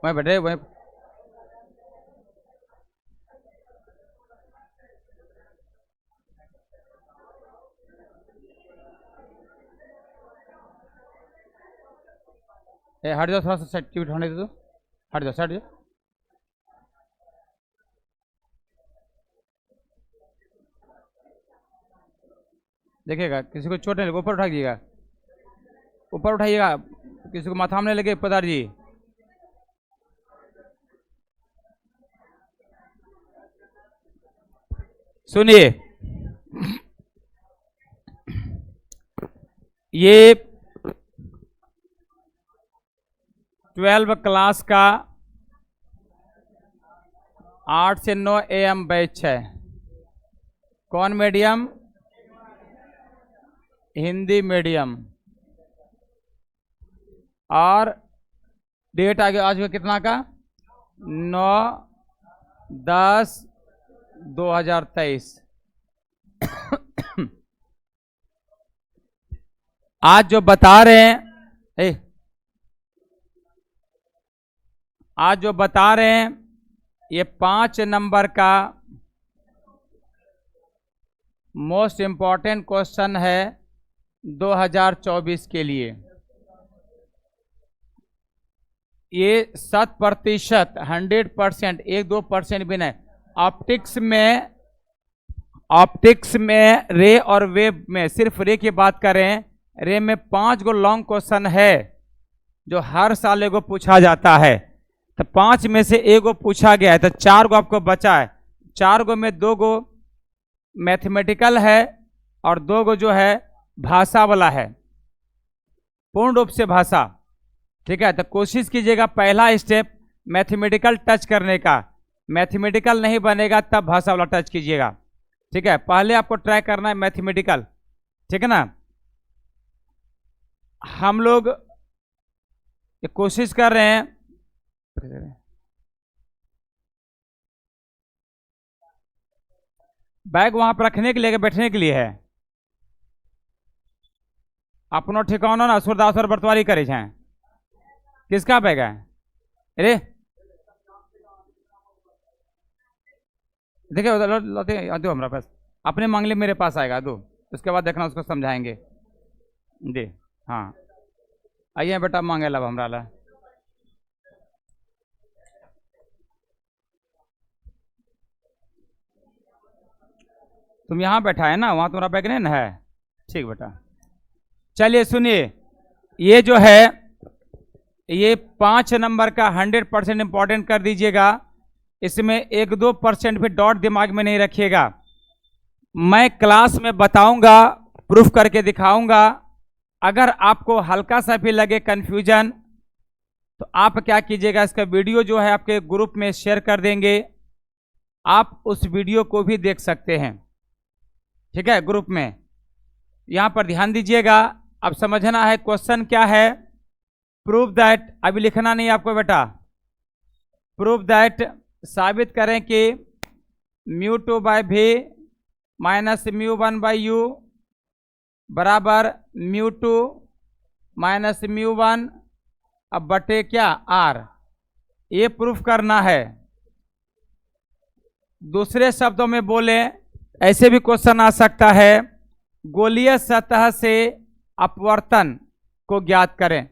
वहीं बैठे वहीं। हट जाओ, थोड़ा सा सर्टिफिकेट होने दे दो। हट जाओ, हट जाओ। देखिएगा किसी को चोट नहीं लगे, ऊपर उठाइएगा, ऊपर उठाइएगा, किसी को माथा में नहीं लगे पदार जी। सुनिए, ये 12 क्लास का 8 से 9 AM बैच है। कौन मीडियम? हिंदी मीडियम। और डेट आगे आज कितना का? 9/10/2023। आज जो बता रहे हैं, आज जो बता रहे हैं ये 5 नंबर का मोस्ट इंपॉर्टेंट क्वेश्चन है 2024 के लिए। ये 100%, 100%, 1-2% भी नहीं। ऑप्टिक्स में रे और वेव में, सिर्फ रे की बात करें, रे में 5 गो लॉन्ग क्वेश्चन है जो हर साल एगो पूछा जाता है। तो 5 में से एगो पूछा गया है, तो 4 गो आपको बचा है। 4 गो में 2 गो मैथमेटिकल है और 2 गो जो है भाषा वाला है, पूर्ण रूप से भाषा। ठीक है, तो कोशिश कीजिएगा पहला स्टेप मैथमेटिकल टच करने का। मैथमेटिकल नहीं बनेगा तब भाषा वाला टच कीजिएगा। ठीक है, पहले आपको ट्राई करना है मैथमेटिकल। ठीक है ना, हम लोग ये कोशिश कर रहे हैं। बैग वहां पर रखने के लिए, बैठने के लिए है। अपनो ठिकाना ना सूरदास और बर्तवारी करे छे। किसका बैग है? अरे देखिए दो हमारे पास, अपने मांगले मेरे पास आएगा, दो, उसके बाद देखना, उसको समझाएंगे जी। हाँ आइए बेटा, मांगे लब हमरा ला। तुम यहाँ बैठा है ना, वहाँ तुम्हारा बैग नहीं ना है? ठीक बेटा, चलिए सुनिए, ये जो है ये 5 नंबर का 100% इंपॉर्टेंट कर दीजिएगा। इसमें 1-2% भी डॉट दिमाग में नहीं रखिएगा। मैं क्लास में बताऊंगा, प्रूफ करके दिखाऊंगा। अगर आपको हल्का सा भी लगे कंफ्यूजन तो आप क्या कीजिएगा, इसका वीडियो जो है आपके ग्रुप में शेयर कर देंगे, आप उस वीडियो को भी देख सकते हैं। ठीक है, ग्रुप में। यहां पर ध्यान दीजिएगा, अब समझना है क्वेश्चन क्या है। प्रूव दैट, अभी लिखना नहीं आपको बेटा, प्रूव दैट, साबित करें कि μ2/v माइनस μ1/u बराबर μ2 माइनस μ1 अब बटे क्या r। ये प्रूफ करना है। दूसरे शब्दों में बोले, ऐसे भी क्वेश्चन आ सकता है, गोलीय सतह से अपवर्तन को ज्ञात करें।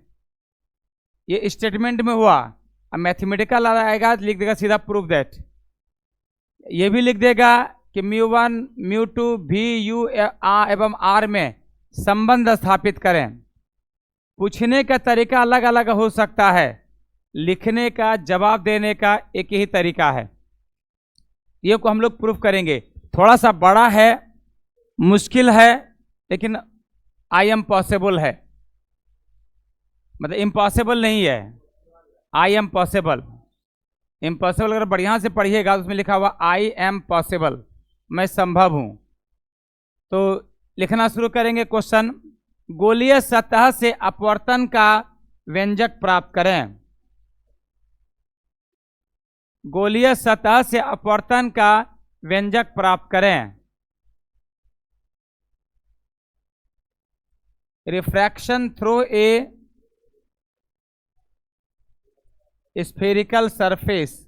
ये स्टेटमेंट में हुआ। अब मैथमेटिकल आएगा तो लिख देगा सीधा प्रूफ दैट। ये भी लिख देगा कि μ1 μ2 v u एवं r में संबंध स्थापित करें। पूछने का तरीका अलग अलग हो सकता है, लिखने का, जवाब देने का एक ही तरीका है। ये को हम लोग प्रूफ करेंगे। थोड़ा सा बड़ा है, मुश्किल है, लेकिन आई एम पॉसिबल है, मतलब इम्पॉसिबल नहीं है, आई एम पॉसिबल। इम्पॉसिबल अगर बढ़िया से पढ़िएगा तो उसमें लिखा हुआ आई एम पॉसिबल, मैं संभव हूं। तो लिखना शुरू करेंगे क्वेश्चन। गोलीय सतह से अपवर्तन का व्यंजक प्राप्त करें। गोलीय सतह से अपवर्तन का व्यंजक प्राप्त करें। Refraction through a spherical surface.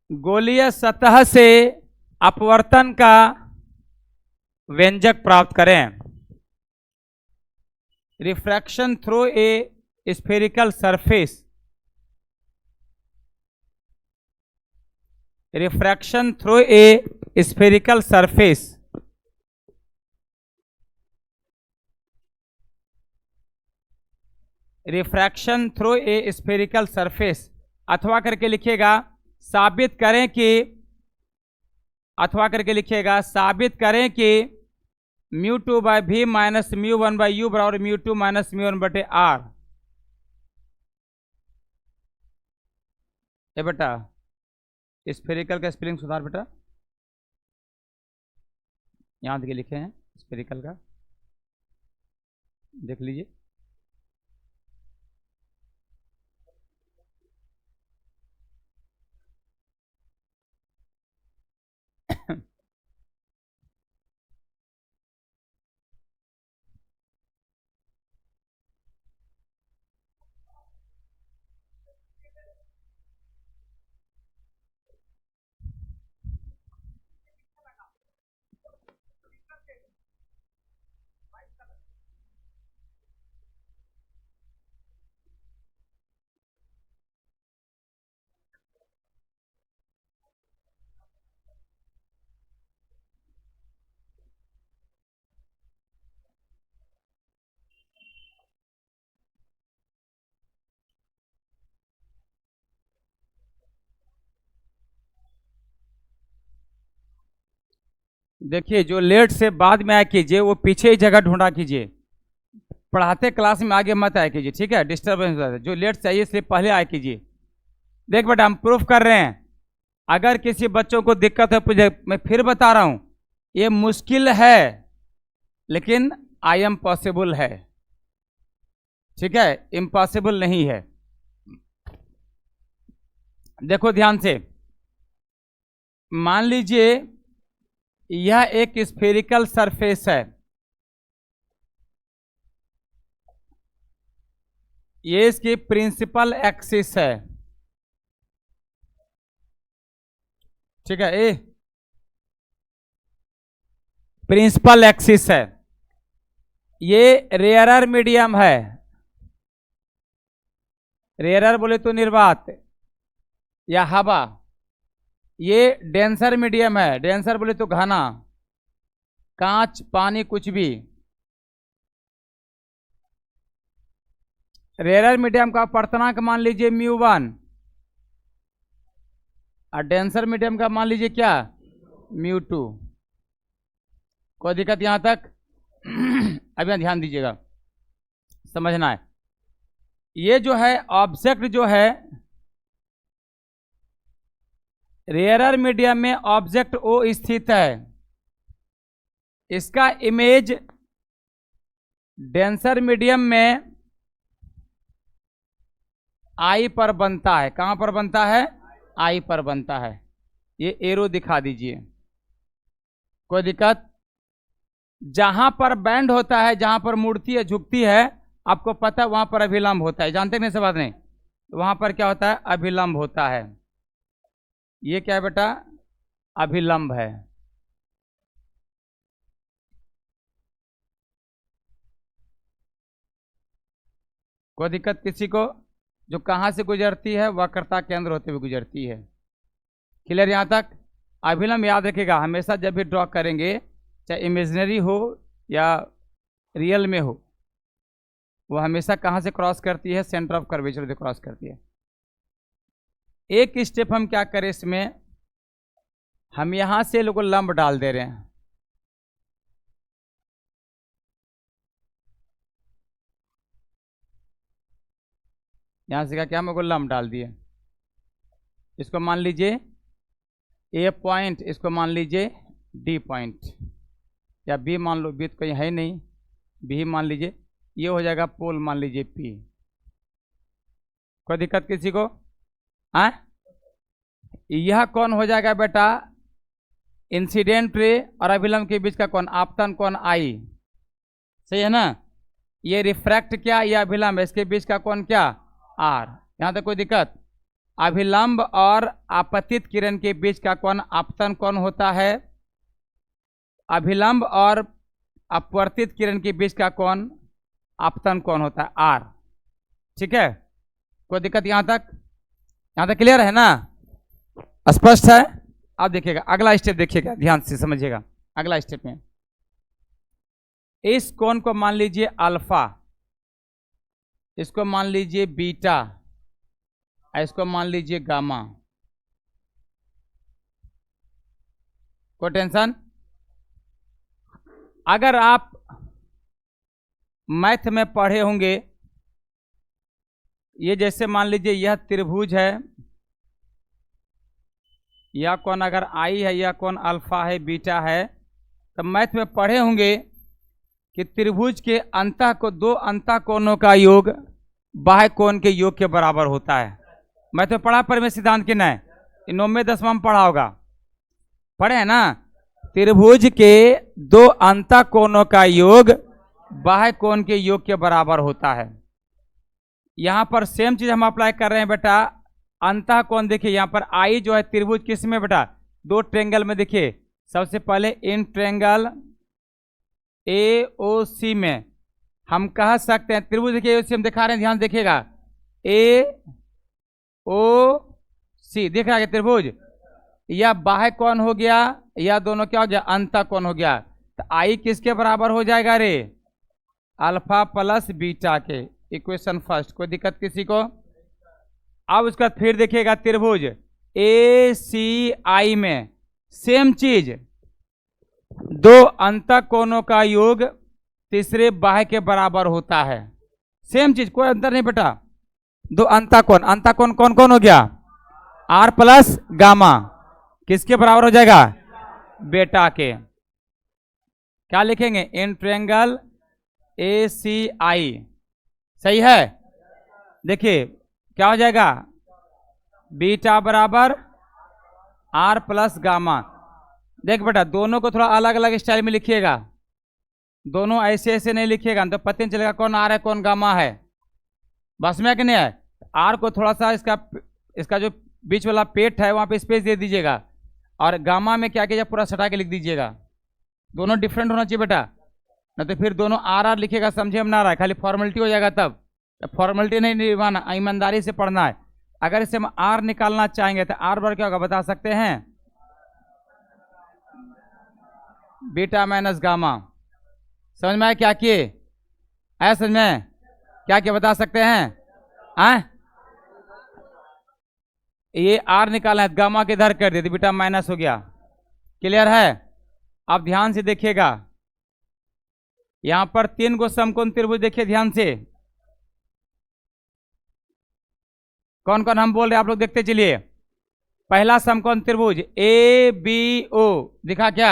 गोलीय सतह से अपवर्तन का व्यंजक प्राप्त करें। Refraction through a spherical surface. Refraction through a spherical surface. Refraction through a spherical surface. अथवा करके लिखिएगा, साबित करें कि, अथवा करके लिखिएगा, साबित करें कि μ2 by v minus μ1 by u बराबर μ2 माइनस μ1 बटे r। ए बेटा स्फेरिकल का स्पेलिंग सुधार बेटा, यहां देखिए लिखे हैं स्फेरिकल का, देख लीजिए। देखिए जो लेट से बाद में आया कीजिए वो पीछे ही जगह ढूंढा कीजिए, पढ़ाते क्लास में आगे मत आया कीजिए, ठीक है, डिस्टर्बेंस होता है। जो लेट चाहिए इसलिए पहले आया कीजिए। देख बेटा हम प्रूफ कर रहे हैं, अगर किसी बच्चों को दिक्कत है मैं फिर बता रहा हूं, ये मुश्किल है लेकिन आई एम पॉसिबल है, ठीक है, इम्पॉसिबल नहीं है। देखो ध्यान से, मान लीजिए यह एक स्फेरिकल सरफेस है, ये इसकी प्रिंसिपल एक्सिस है, ठीक है, ए प्रिंसिपल एक्सिस है, ये रेयरर मीडियम है, रेयरर बोले तो निर्वात या हवा, ये डेंसर मीडियम है, डेंसर बोले तो घना, कांच पानी कुछ भी। रेयरर मीडियम का अपवर्तनांक मान लीजिए μ1 और डेंसर मीडियम का मान लीजिए क्या μ2। कोई दिक्कत यहां तक? अब यहां ध्यान दीजिएगा, समझना है। ये जो है ऑब्जेक्ट जो है रेयरर मीडियम में ऑब्जेक्ट O स्थित है, इसका इमेज डेंसर मीडियम में I पर बनता है। कहां पर बनता है? I पर बनता है। ये एरो दिखा दीजिए, कोई दिक्कत? जहां पर बैंड होता है, जहां पर मुड़ती है झुकती है, आपको पता है वहां पर अभिलंब होता है, जानते नहीं? सब बात नहीं, वहां पर क्या होता है? अभिलंब होता है। ये क्या है बेटा? अभिलंब है। कोई दिक्कत किसी को? जो कहां से गुजरती है? वक्रता केंद्र होते हुए गुजरती है। क्लियर यहां तक? अभिलंब याद रखिएगा हमेशा, जब भी ड्रॉ करेंगे, चाहे इमेजिनरी हो या रियल में हो, वो हमेशा कहां से क्रॉस करती है? सेंटर ऑफ कर्वेचर से क्रॉस करती है। एक स्टेप हम क्या करें इसमें, हम यहां से लोगों लंब डाल दे रहे हैं, यहां से क्या हम लोग लंब डाल दिए, इसको मान लीजिए ए पॉइंट, इसको मान लीजिए डी पॉइंट, या बी मान लो, बी तो कहीं है नहीं, बी ही मान लीजिए। ये हो जाएगा पोल, मान लीजिए पी। कोई दिक्कत किसी को? यह कौन हो जाएगा बेटा? इंसिडेंट रे और अभिलंब के बीच का कौन? आपतन कौन आई, सही है ना। ये रिफ्रैक्ट क्या, ये अभिलंब, इसके बीच का कौन क्या? आर। यहां तक कोई दिक्कत? अभिलंब और आपतित किरण के बीच का कौन आपतन कौन होता है? अभिलंब और अपवर्तित किरण के बीच का कौन आपतन कौन होता है? आर। ठीक है, कोई दिक्कत यहां तक? यहां तक क्लियर है ना, स्पष्ट है? अब देखिएगा अगला स्टेप, देखिएगा ध्यान से समझिएगा। अगला स्टेप में इस कोण को मान लीजिए अल्फा, इसको मान लीजिए बीटा, इसको मान लीजिए गामा। कोई टेंशन? अगर आप मैथ में पढ़े होंगे, ये जैसे मान लीजिए यह त्रिभुज है, यह कोण अगर आई है, यह कोण अल्फा है, बीटा है, तो मैथ में पढ़े होंगे कि त्रिभुज के अंतः को दो अंतः कोणों का योग बाह्य कोण के योग के बराबर होता है। मैथ में पढ़ा परिमेय सिद्धांत की नहीं, 9वें 10वां में पढ़ा होगा, पढ़े है ना। त्रिभुज के दो अंतः कोणों का योग बाह्य कोण के योग के बराबर होता है। यहां पर सेम चीज हम अप्लाई कर रहे हैं बेटा। अंतः कोण देखिए, यहां पर आई जो है त्रिभुज किस में बेटा? दो ट्रेंगल में। देखिए सबसे पहले इन ट्रेंगल AOC में हम कह सकते हैं, त्रिभुज देखिए AOC हम दिखा रहे हैं, ध्यान देखिएगा, AOC दिख रहा है त्रिभुज, या बाह्य कोण हो गया, या दोनों क्या हो गया? अंतः कोण हो गया। तो आई किसके बराबर हो जाएगा रे? अल्फा प्लस बीटा के। इक्वेशन फर्स्ट, कोई दिक्कत किसी को? अब उसका फिर देखिएगा त्रिभुज ACI में सेम चीज, दो अंतः कोणों का योग तीसरे बाह्य के बराबर होता है। सेम चीज, कोई अंतर नहीं बेटा। दो अंतः कोण कौन कौन हो गया? आर प्लस गामा, किसके बराबर हो जाएगा? बेटा के। क्या लिखेंगे? इन ट्रायंगल ACI, सही है। देखिए क्या हो जाएगा? बीटा बराबर आर प्लस गामा। देख बेटा, दोनों को थोड़ा अलग अलग स्टाइल में लिखिएगा, दोनों ऐसे ऐसे नहीं लिखिएगा, तो पता नहीं चलेगा कौन आर है कौन गामा है। बस में कि नहीं है? आर को थोड़ा सा इसका जो बीच वाला पेट है वहां पे स्पेस दे दीजिएगा, और गामा में क्या कीजिएगा? पूरा सटा के लिख दीजिएगा। दोनों डिफरेंट होना चाहिए बेटा, ना तो फिर दोनों आर आर लिखेगा, समझे हम ना रहा है, खाली फॉर्मेलिटी हो जाएगा। तब फॉर्मेलिटी नहीं निभाना, ईमानदारी से पढ़ना है। अगर इसे हम आर निकालना चाहेंगे तो आर बार क्या होगा बता सकते हैं? Beta minus gamma. समझ में आया क्या किए? ऐसा समझ में क्या क्या बता सकते हैं? ये आर निकालना है, गामा के इधर कर दिए तो बीटा माइनस हो गया। क्लियर है? अब ध्यान से देखिएगा, यहां पर 3 गो समकोण त्रिभुज देखिए ध्यान से। कौन कौन हम बोल रहे हैं आप लोग देखते चलिए। पहला समकोण त्रिभुज ABO दिखा क्या?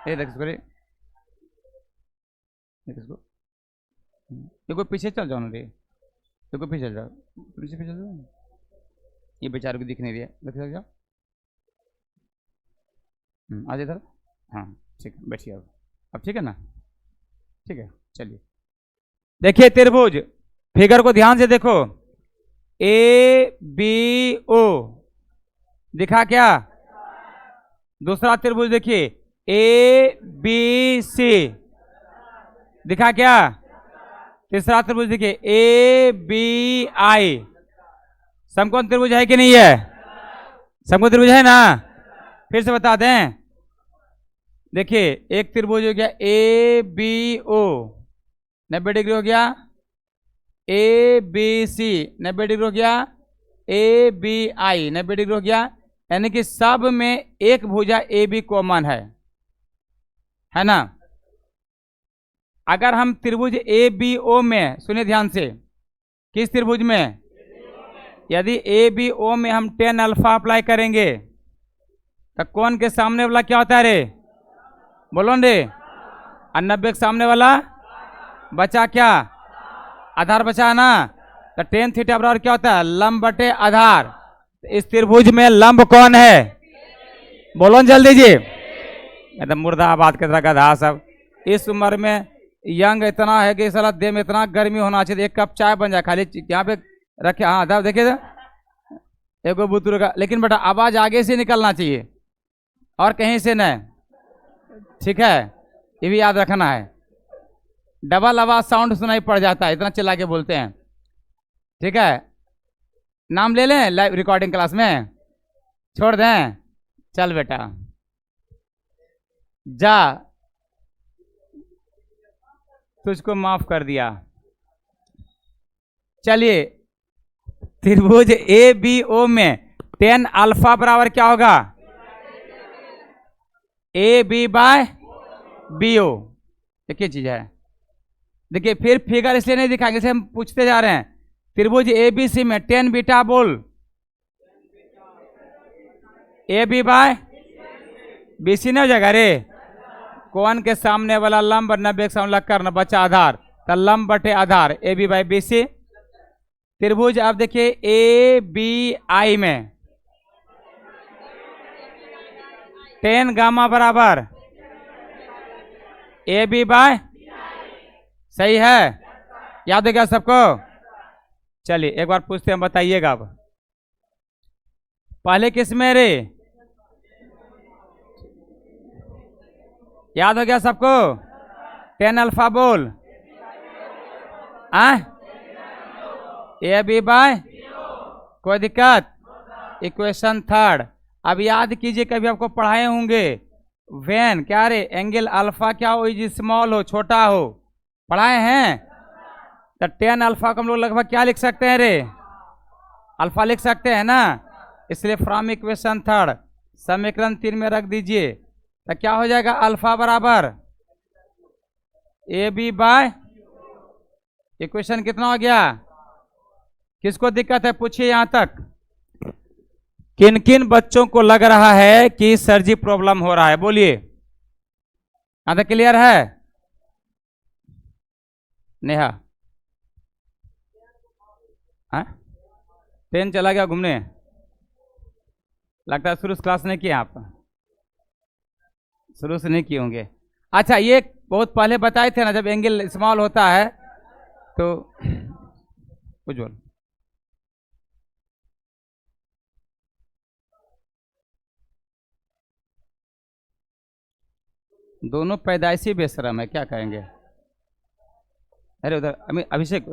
ये देखो पीछे चल जाओ ना रे, देखो पीछे चल जाओ, पीछे चल जाओ, ये बेचारों को दिख नहीं रही है, देख जाओ। आज इधर, हाँ ठीक है, बैठिए अब ठीक है ना? ठीक है, चलिए देखिए त्रिभुज, फिगर को ध्यान से देखो। ABO दिखा क्या? दूसरा त्रिभुज देखिए ABC दिखा क्या? तीसरा त्रिभुज देखिए ABI। समकोण त्रिभुज है कि नहीं है? समकोण त्रिभुज है ना? फिर से बता दें, देखिए एक त्रिभुज हो गया ABO 90 डिग्री हो गया, ABC 90 डिग्री हो गया, ABI 90 डिग्री हो गया, यानी कि सब में एक भुजा AB कॉमन है ना? अगर हम त्रिभुज ABO में, सुनिए ध्यान से, किस त्रिभुज में? यदि ए बी ओ में हम टेन अल्फा अप्लाई करेंगे तो कौन के सामने वाला क्या होता है रे? बोलो न रे। 90 के सामने वाला बचा क्या? आधार बचा ना। तो टेन थीटा बराबर क्या होता है? लंब बटे आधार। तो इस त्रिभुज में लंब कौन है? बोलो न जल्दी जी। एकदम मुर्दाबाद की तरह गधा सब। इस उम्र में यंग इतना है कि साला देह में इतना गर्मी होना चाहिए, एक कप चाय बन जाए खाली यहाँ पे रखे। हाँ दादा देखिए एक बुतरू का, लेकिन बेटा आवाज आगे से निकलना चाहिए और कहीं से नहीं, ठीक है? ये भी याद रखना है। डबल आवाज साउंड सुनाई पड़ जाता है, इतना चिल्ला के बोलते हैं, ठीक है? नाम ले लें लाइव रिकॉर्डिंग क्लास में, छोड़ दें? चल बेटा जा, तुझको माफ कर दिया। चलिए त्रिभुज ए बी ओ में टेन अल्फा बराबर क्या होगा? A B by B O. देखिए चीज है, देखिए फिर फिगर इसलिए नहीं दिखाएंगे, इसे हम पूछते जा रहे हैं। त्रिभुज ए बी सी में टेन बीटा बोल, A B by B C नहीं हो जाएगा रे? कोण के सामने वाला लंब 90 के सामने कर्ण बचा आधार, तो लंब बटे आधार A B by B C. त्रिभुज अब देखिए ए बी आई में टेन गामा बराबर ए बी बाय, सही है? याद है क्या सबको? चलिए एक बार पूछते हैं, बताइएगा अब पहले किस में रे? याद हो गया सबको? टेन अल्फा बोल, ए बी बाय, कोई दिक्कत? Equation third. अब याद कीजिए, कभी आपको पढ़ाए होंगे वेन क्या रे? एंगल अल्फा क्या हो? इज स्मॉल हो, छोटा हो, पढ़ाए हैं? तो टेन अल्फा को हम लोग लगभग क्या लिख सकते हैं रे? अल्फा लिख सकते हैं ना, इसलिए फ्रॉम इक्वेशन थर्ड समीकरण 3 में रख दीजिए। तो क्या हो जाएगा? अल्फा बराबर ए बी बाय, इक्वेशन कितना हो गया? किसको दिक्कत है पूछिए यहां तक। किन किन बच्चों को लग रहा है कि सर जी प्रॉब्लम हो रहा है? बोलिए, यहां तक क्लियर है? नेहा हाँ? ट्रेन चला गया घूमने, लगता है शुरू से क्लास नहीं किया आप, शुरू से नहीं किए होंगे। अच्छा ये बहुत पहले बताए थे ना, जब एंगल स्मॉल होता है तो उज्ज्वल दोनों पैदाइशी बेशरम है, क्या कहेंगे? अरे उधर अभिषेक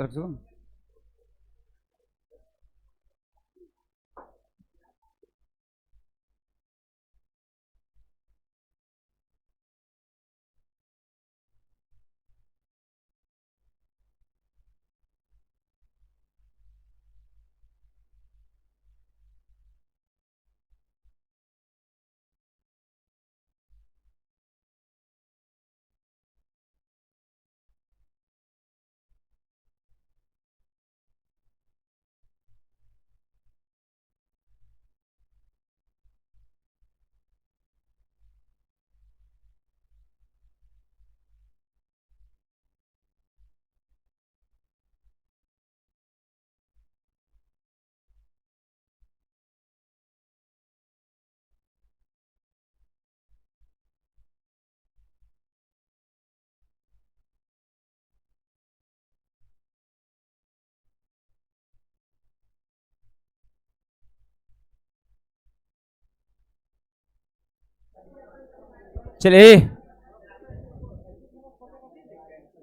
चलिए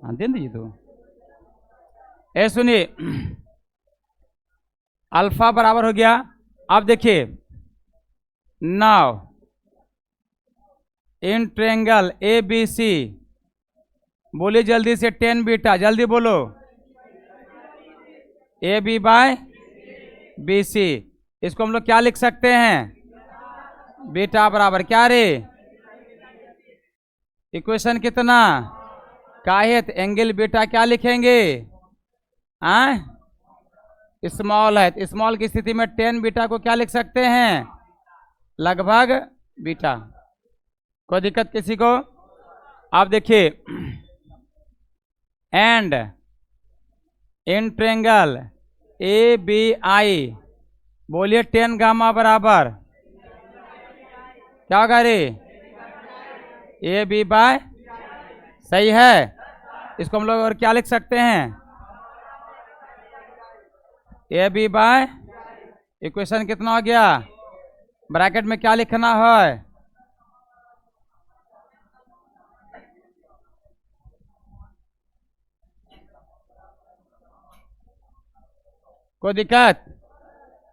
हाँ दे दीजिए तो। ए सुनिए, अल्फा बराबर हो गया। अब देखिए now in triangle A B C, बोलिए जल्दी से, टेन बीटा, जल्दी बोलो, A B by B C. इसको हम लोग क्या लिख सकते हैं? बीटा बराबर क्या रे? इक्वेशन कितना? काहे एंगल बीटा क्या लिखेंगे? स्मॉल है, तो स्मॉल की स्थिति में 10 बीटा को क्या लिख सकते हैं? लगभग बीटा। कोई दिक्कत किसी को? आप देखिए, and in triangle A B I, बोलिए 10 गामा बराबर क्या होगा रे? ए बी बाय, सही है। इसको हम लोग और क्या लिख सकते हैं? ए बी बाय, इक्वेशन कितना हो गया? ब्रैकेट में क्या लिखना है? कोई दिक्कत?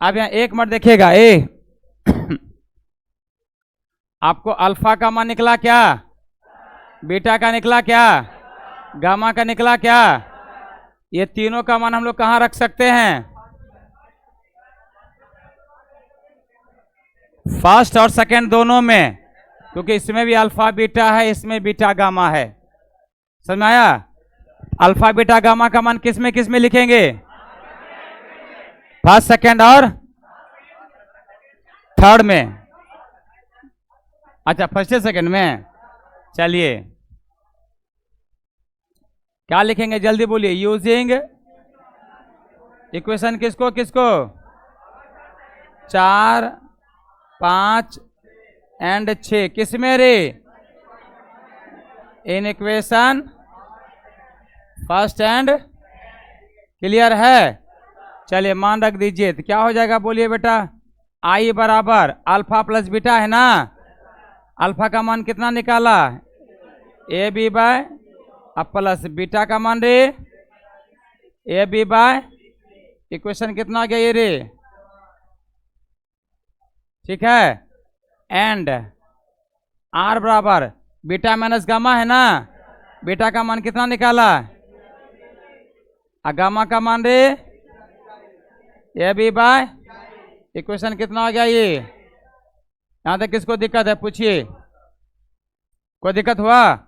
आप यहाँ एक मिनट देखिएगा। आपको अल्फा का मान निकला क्या? बीटा का निकला क्या? गामा का निकला क्या? ये तीनों का मान हम लोग कहाँ रख सकते हैं? फर्स्ट और सेकंड दोनों में, क्योंकि इसमें भी अल्फा बीटा है, इसमें बीटा गामा है। समझ में आया? अल्फा बीटा गामा का मान किस में लिखेंगे? फर्स्ट, सेकंड और थर्ड में। अच्छा, फर्स्ट सेकंड में। चलिए क्या लिखेंगे? जल्दी बोलिए। यूजिंग इक्वेशन किसको 4, 5 एंड 6 किस में रे? In equation first and. Clear है? चलिए मान रख दीजिए, तो क्या हो जाएगा? बोलिए बेटा। आई बराबर अल्फा प्लस बीटा है ना। अल्फा का मान कितना निकाला? ए बी बाय, अब प्लस बीटा का मान रे ए बी बाय, इक्वेशन कितना आ गया ये रे? ठीक है। एंड आर बराबर बीटा माइनस गामा है ना। बीटा का मान कितना निकाला? गामा का मान रे ए बी बाय, इक्वेशन कितना आ गया ये? यहां तक किसको दिक्कत है? पूछिए। कोई दिक्कत हुआ?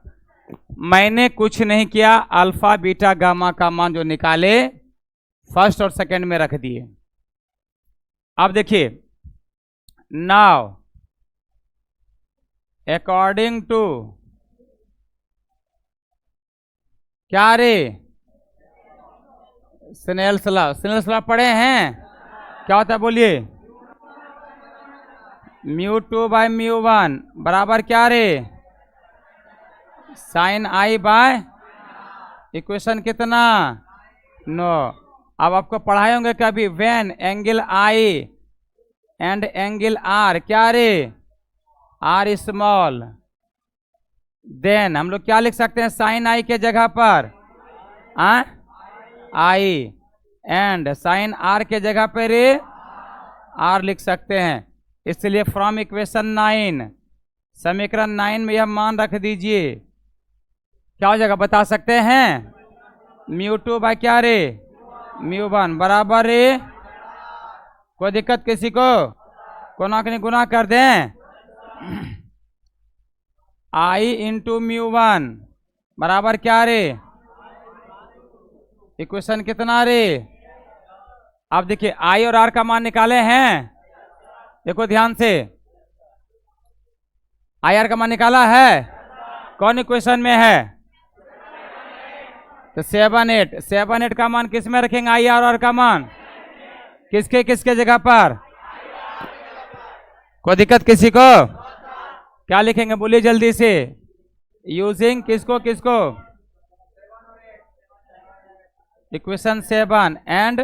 मैंने कुछ नहीं किया, अल्फा बीटा गामा का मान जो निकाले फर्स्ट और सेकंड में रख दिए। अब देखिए, नाउ अकॉर्डिंग टू क्या रे? Snell's law. स्नेल्स लॉ पढ़े हैं? क्या होता है बोलिए? μ2 बाय μ1 बराबर क्या रे? साइन आई बाय, इक्वेशन कितना? 9। अब आपको पढ़ाए होंगे कभी, when angle I and angle R क्या रे? आर स्मॉल, देन हम लोग क्या लिख सकते हैं? साइन आई के जगह पर आई, एंड साइन आर के जगह पे रे आर लिख सकते हैं। इसलिए फ्रॉम इक्वेशन 9, समीकरण 9 में यह मान रख दीजिए। क्या हो जाएगा बता सकते हैं? μ2 बाय क्या रे? μ1 बराबर रे, कोई दिक्कत किसी को? कोना के गुना कर दें। आई इंटू μ1 बराबर क्या रे? इक्वेशन कितना रे? अब देखिए, आई और आर का मान निकाले हैं। देखो ध्यान से, आई आर का मान निकाला है। कौन इक्वेशन में है? तो 7, 8। 7, 8 का मान किस में रखेंगे? आई आर का मान किसके किसके जगह पर? कोई दिक्कत किसी को? क्या लिखेंगे बोलिए जल्दी से। यूजिंग किसको इक्वेशन 7 एंड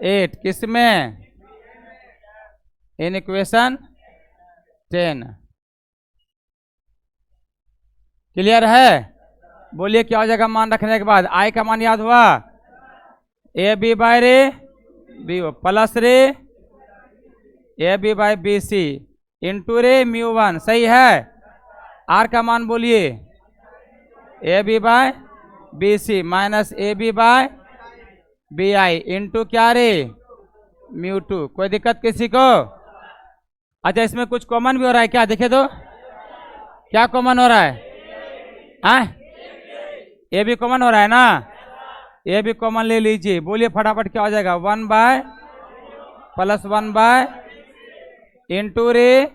8 किस में? In equation 10। क्लियर है? बोलिए क्या हो जाएगा मान रखने के बाद? आई का मान याद हुआ? ए बी बाय रे बी प्लस रे A B by B C into रे μ1, सही है। आर का मान बोलिए? A B by B C minus A B by B I into क्या रे? μ2। कोई दिक्कत किसी को? अच्छा, इसमें कुछ कॉमन भी हो रहा है क्या? देखे तो क्या कॉमन हो रहा है? ए भी कॉमन हो रहा है ना। ये भी कॉमन ले लीजिए, बोलिए फटाफट क्या हो जाएगा, 1 बाय प्लस 1 बाय इंटू रे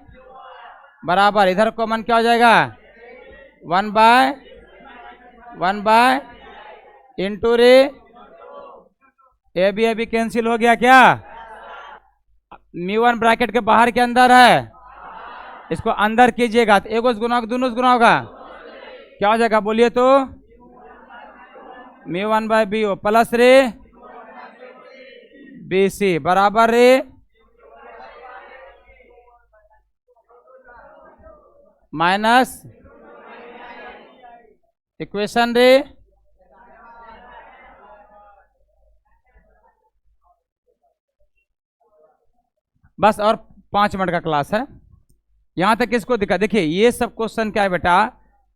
बराबर, इधर कॉमन क्या हो जाएगा, 1 बाय इंटू रे, ए भी कैंसिल हो गया क्या, म्यू1 ब्रैकेट के बाहर के अंदर है, इसको अंदर कीजिएगा तो एगो गुना दोनों से गुना होगा, क्या हो जाएगा बोलिए तो, म्यू1 बाय बी ओ प्लस रे बी सी बराबर रे माइनस इक्वेशन रे बस, और 5 मिनट का क्लास है। यहां तक किसको दिखा, देखिए ये सब क्वेश्चन क्या है बेटा,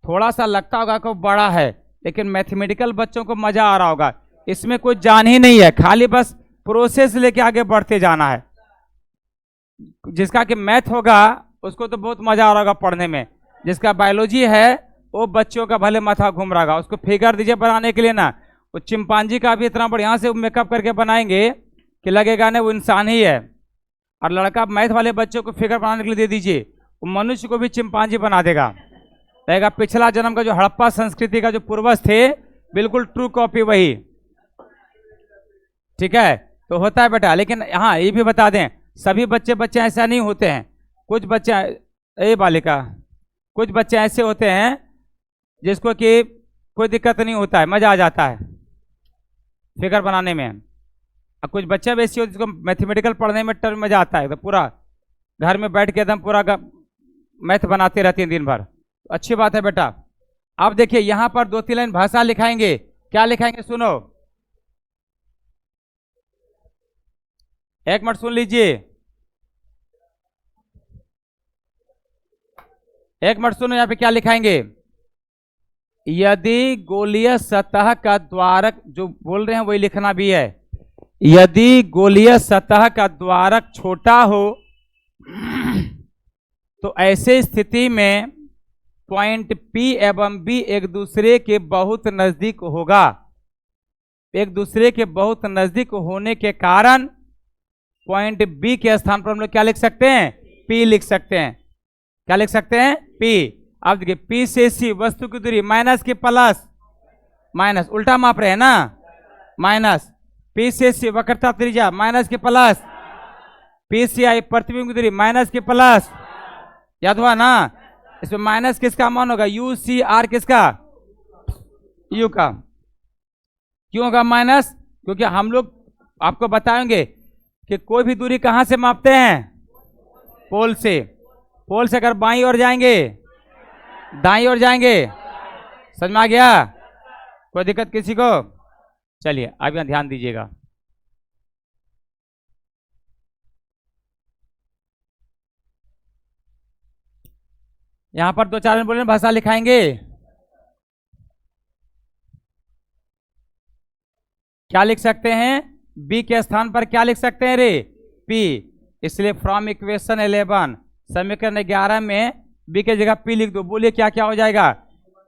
थोड़ा सा लगता होगा कि बड़ा है, लेकिन मैथमेटिकल बच्चों को मजा आ रहा होगा, इसमें कोई जान ही नहीं है, खाली बस प्रोसेस लेके आगे बढ़ते जाना है। जिसका कि मैथ होगा उसको तो बहुत मजा आ रहा होगा पढ़ने में, जिसका बायोलॉजी है वो बच्चों का भले माथा घूम रहा होगा, उसको फिगर दीजिए बनाने के लिए ना, वो चिंपांजी का भी इतना बढ़िया से मेकअप करके बनाएंगे कि लगेगा ना वो इंसान ही है। और लड़का मैथ वाले बच्चों को फिगर बनाने के लिए दे दीजिए, वो मनुष्य को भी चिंपांजी बना देगा, रहेगा पिछला जन्म का जो हड़प्पा संस्कृति का जो पूर्वज थे, बिल्कुल ट्रू कॉपी वही। ठीक है, तो होता है बेटा, लेकिन हाँ ये भी बता दें, सभी बच्चे ऐसा नहीं होते हैं, कुछ बच्चे, ए बालिका, कुछ बच्चे ऐसे होते हैं जिसको कि कोई दिक्कत नहीं होता है, मजा आ जाता है फिगर बनाने में, और कुछ बच्चे वैसे हो जिसको मैथमेटिकल पढ़ने में टर्म मजा आता है, तो पूरा घर में बैठ के एकदम पूरा मैथ बनाते रहते हैं दिन भर, तो अच्छी बात है बेटा। अब देखिए यहां पर 2-3 लाइन भाषा लिखाएंगे, क्या लिखाएंगे सुनो, एक मिनट सुन लीजिए, एक मिनट सुनो, यहां पे क्या लिखाएंगे, यदि गोलीय सतह का द्वारक, जो बोल रहे हैं वही लिखना भी है, यदि गोलीय सतह का द्वारक छोटा हो तो ऐसे स्थिति में पॉइंट P एवं B एक दूसरे के बहुत नजदीक होगा, एक दूसरे के बहुत नजदीक होने के कारण पॉइंट B के स्थान पर हम लोग क्या लिख सकते हैं, P लिख सकते हैं, क्या लिख सकते हैं, P। अब देखिए P से C वस्तु की दूरी माइनस के प्लस, माइनस उल्टा माप रहे हैं ना, माइनस P से C वक्रता त्रिज्या माइनस के प्लस, P से I प्रतिबिंब की दूरी माइनस के प्लस, याद हुआ ना, इसमें माइनस किसका मान होगा, यू सी आर किसका, यू का, क्यों होगा माइनस, क्योंकि हम लोग आपको बताएंगे कि कोई भी दूरी कहां से मापते हैं, पोल से, पोल से अगर बाईं ओर जाएंगे दाईं ओर जाएंगे, समझ में आ गया, कोई दिक्कत किसी को, चलिए अब यहां ध्यान दीजिएगा, यहां पर 2-4 बोले भाषा लिखाएंगे, क्या लिख सकते हैं, बी के स्थान पर क्या लिख सकते हैं रे, पी, इसलिए फ्रॉम इक्वेशन 11 समीकरण 11 में बी के जगह पी लिख दो, बोलिए क्या क्या हो जाएगा,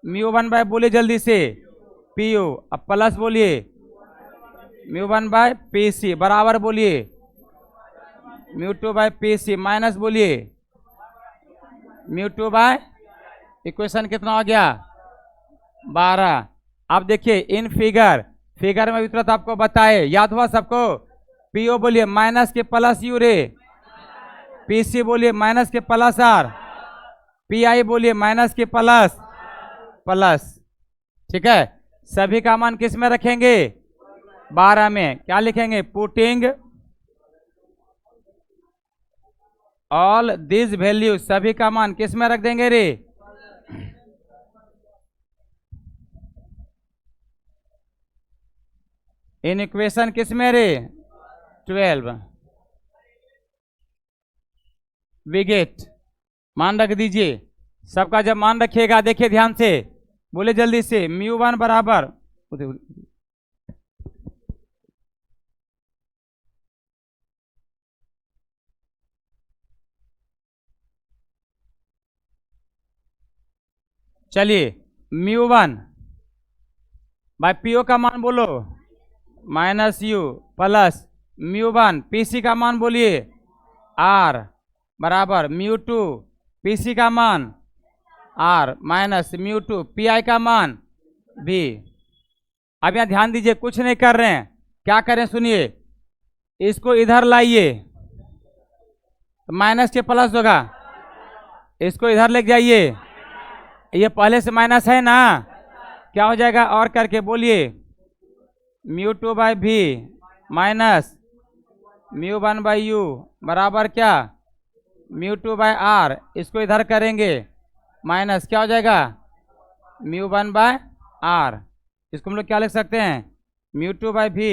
म्यू1 बाय, बोलिए जल्दी से, पी यू, अब प्लस बोलिए म्यू1 बाय पी सी बराबर बोलिए म्यू2 बाय पी सी माइनस बोलिए म्यू2 बाय, इक्वेशन कितना हो गया 12। अब देखिए इन फिगर, फिगर में भी तुरंत आपको बताए, याद हुआ सबको, पीओ बोलिए माइनस के प्लस यू रे, पीसी बोलिए माइनस के प्लस आर, पीआई बोलिए माइनस के प्लस प्लस, ठीक है। सभी का मान किस में रखेंगे 12 में, क्या लिखेंगे, पुटिंग ऑल दिस वैल्यू, सभी का मान किस में रख देंगे रे, इन इक्वेशन किस में रे 12, विगेट मान रख दीजिए, सबका जब मान रखिएगा देखिए ध्यान से, बोले जल्दी से, म्यू1 बराबर, चलिए म्यू1 बाय पीओ का मान बोलो minus you plus mu one, PC का मान बोलिए आर बराबर म्यू टू, पीसी का मान R minus mu two, P I का मान भी। अब यहां ध्यान दीजिए, कुछ नहीं कर रहे हैं, क्या करें सुनिए, इसको इधर लाइए तो माइनस के प्लस होगा, इसको इधर ले जाइए, ये पहले से माइनस है ना, क्या हो जाएगा और करके बोलिए, म्यू टू बाई भी minus mu one by you बराबर क्या, म्यू टू बाई आर, इसको इधर करेंगे माइनस क्या हो जाएगा, म्यू वन बाय आर, इसको हम लोग क्या लिख सकते हैं, म्यू टू बाई भी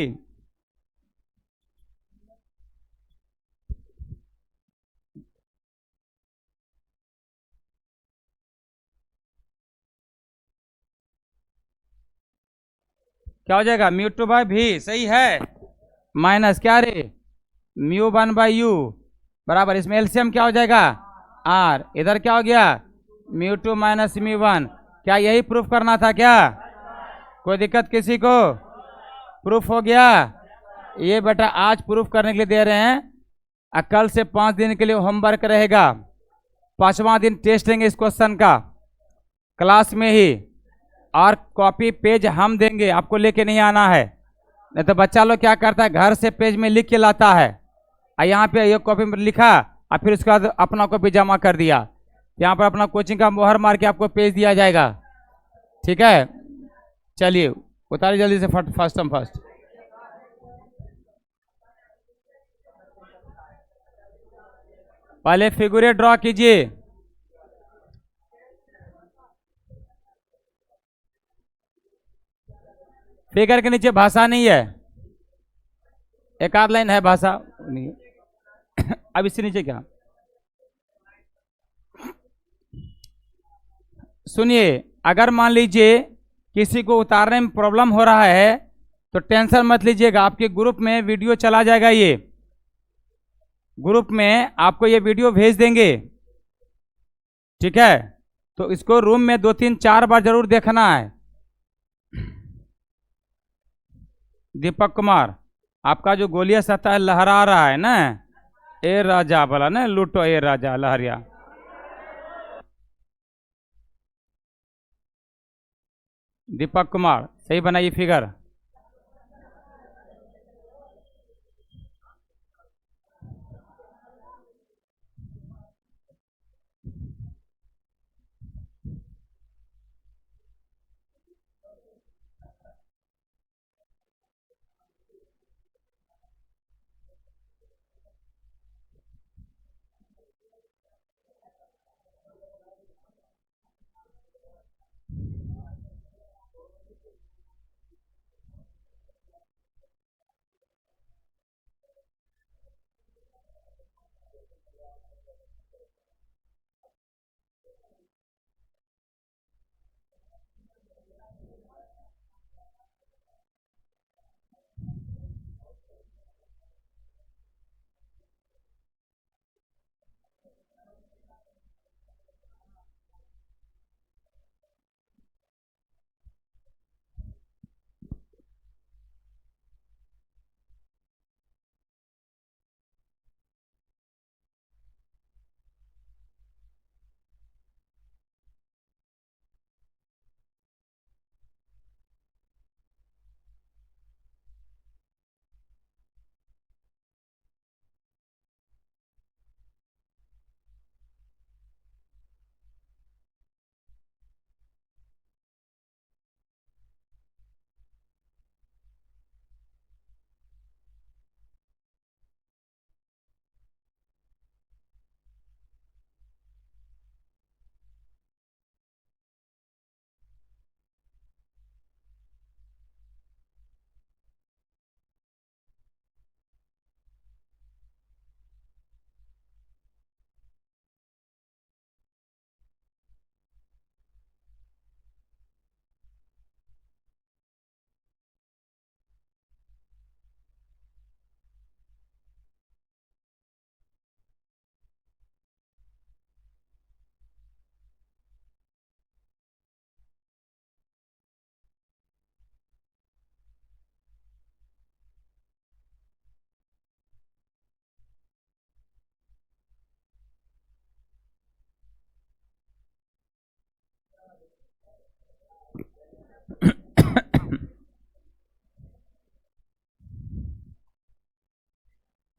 क्या हो जाएगा, म्यू टू बाई भी, सही है, माइनस क्या रे, म्यू वन बाई यू बराबर, इसमें एलसीएम क्या हो जाएगा आर, इधर क्या हो गया mu two minus mu one. क्या यही प्रूफ करना था क्या, कोई दिक्कत किसी को, प्रूफ हो गया। ये बेटा आज प्रूफ करने के लिए दे रहे हैं, कल से 5 दिन के लिए होमवर्क रहेगा, 5वां दिन टेस्ट लेंगे इस क्वेश्चन का क्लास में ही, और कॉपी पेज हम देंगे, आपको लेके नहीं आना है, नहीं तो बच्चा लोग क्या करता है घर से पेज में लिख के लाता है, यहाँ पे ये कॉपी में लिखा और फिर उसके बाद अपना कॉपी जमा कर दिया, यहाँ पर अपना कोचिंग का मोहर मार के आपको पेज दिया जाएगा, ठीक है। चलिए उतारिए जल्दी से फर्स्ट हम फर्स्ट। पहले फिगुरे ड्रॉ कीजिए, फिगर के नीचे भाषा नहीं है, एक आध लाइन है भाषा नहीं अब इससे नीचे क्या, सुनिए, अगर मान लीजिए किसी को उतारने में प्रॉब्लम हो रहा है तो टेंशन मत लीजिएगा, आपके ग्रुप में वीडियो चला जाएगा, ये ग्रुप में आपको ये वीडियो भेज देंगे, ठीक है। तो इसको रूम में 2-3-4 बार जरूर देखना है। दीपक कुमार, आपका जो गोलियां सत्ता है लहरा रहा है ना, ए राजा बोला ना, लूटो ए राजा लहरिया। दीपक कुमार सही बनाइए फिगर,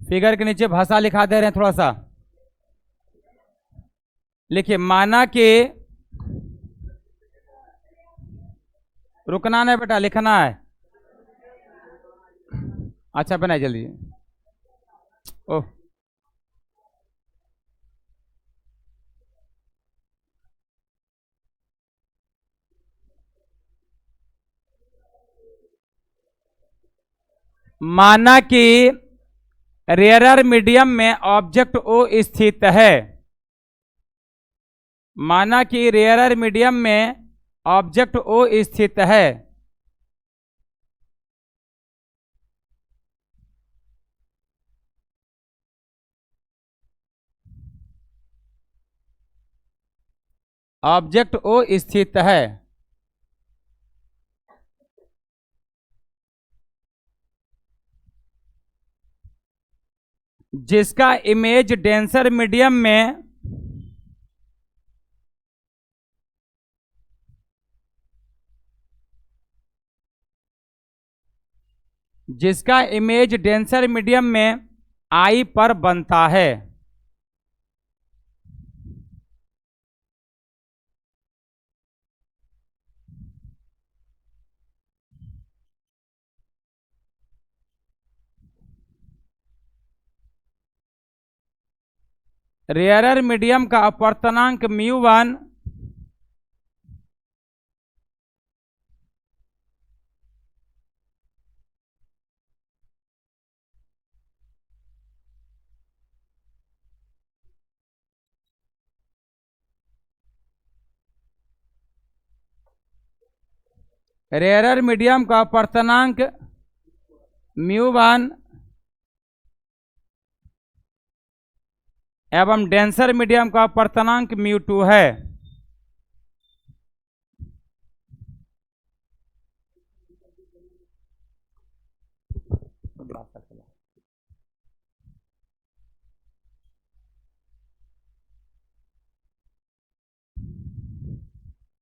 फिगर के नीचे भाषा लिखा दे रहे हैं, थोड़ा सा लिखिए। माना कि, रुकना नहीं बेटा, लिखना है। अच्छा बनाए जल्दी। ओह, माना कि रेयरर मीडियम में ऑब्जेक्ट ओ स्थित है। माना कि रेयरर मीडियम में ऑब्जेक्ट ओ स्थित है। ऑब्जेक्ट ओ स्थित है। जिसका इमेज डेंसर मीडियम में डेंसर मीडियम में आई पर बनता है। रेयरर मीडियम का अपवर्तनांक μ1 रेयरर मीडियम का अपवर्तनांक μ1 एवं डेंसर मीडियम का अपवर्तनांक μ2 है।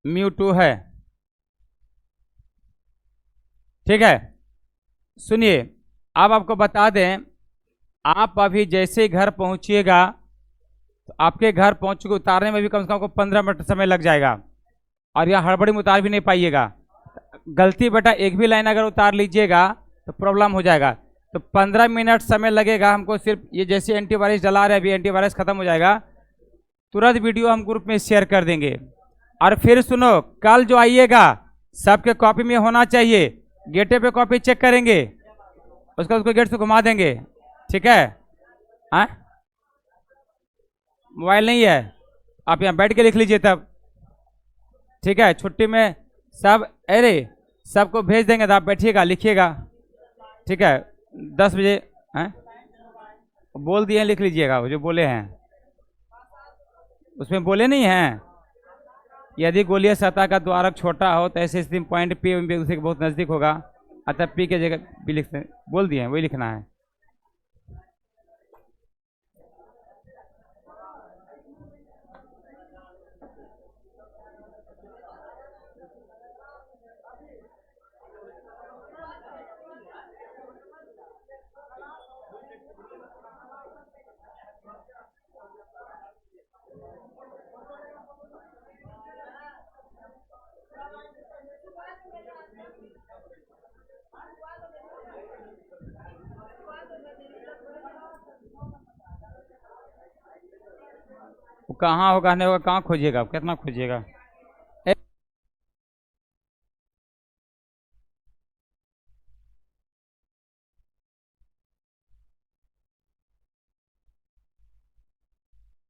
μ2 है, ठीक है। सुनिए, अब आपको बता दें, आप अभी जैसे ही घर पहुंचिएगा तो आपके घर पहुंच के उतारने में भी कम से कम आपको 15 मिनट समय लग जाएगा, और यहाँ हड़बड़ी में उतार भी नहीं पाइएगा। गलती बेटा एक भी लाइन अगर उतार लीजिएगा तो प्रॉब्लम हो जाएगा। तो 15 मिनट समय लगेगा हमको। सिर्फ ये जैसे एंटीवायरस डला रहे, अभी एंटीवायरस खत्म हो जाएगा, तुरंत वीडियो हम ग्रुप में शेयर कर देंगे। और फिर सुनो, कल जो आइएगा सबके कॉपी में होना चाहिए। गेटे पे कॉपी चेक करेंगे, उसको गेट से घुमा देंगे, ठीक है। हाँ, मोबाइल नहीं है, आप यहाँ बैठ के लिख लीजिए तब, ठीक है। छुट्टी में सब, अरे सबको भेज देंगे तो आप बैठिएगा लिखिएगा, ठीक है। 10 बजे हैं, बोल दिए, लिख लीजिएगा वो जो बोले हैं, उसमें बोले नहीं हैं। यदि गोलीय सतह का द्वारक छोटा हो तो ऐसे स्थिति में पॉइंट पी उसी के बहुत नजदीक होगा, अतः पी के जगह भी लिखते हैं, बोल दिए हैं, वही लिखना है। वो कहाँ होगा नहीं होगा, कहाँ खोजिएगा, कितना खोजिएगा।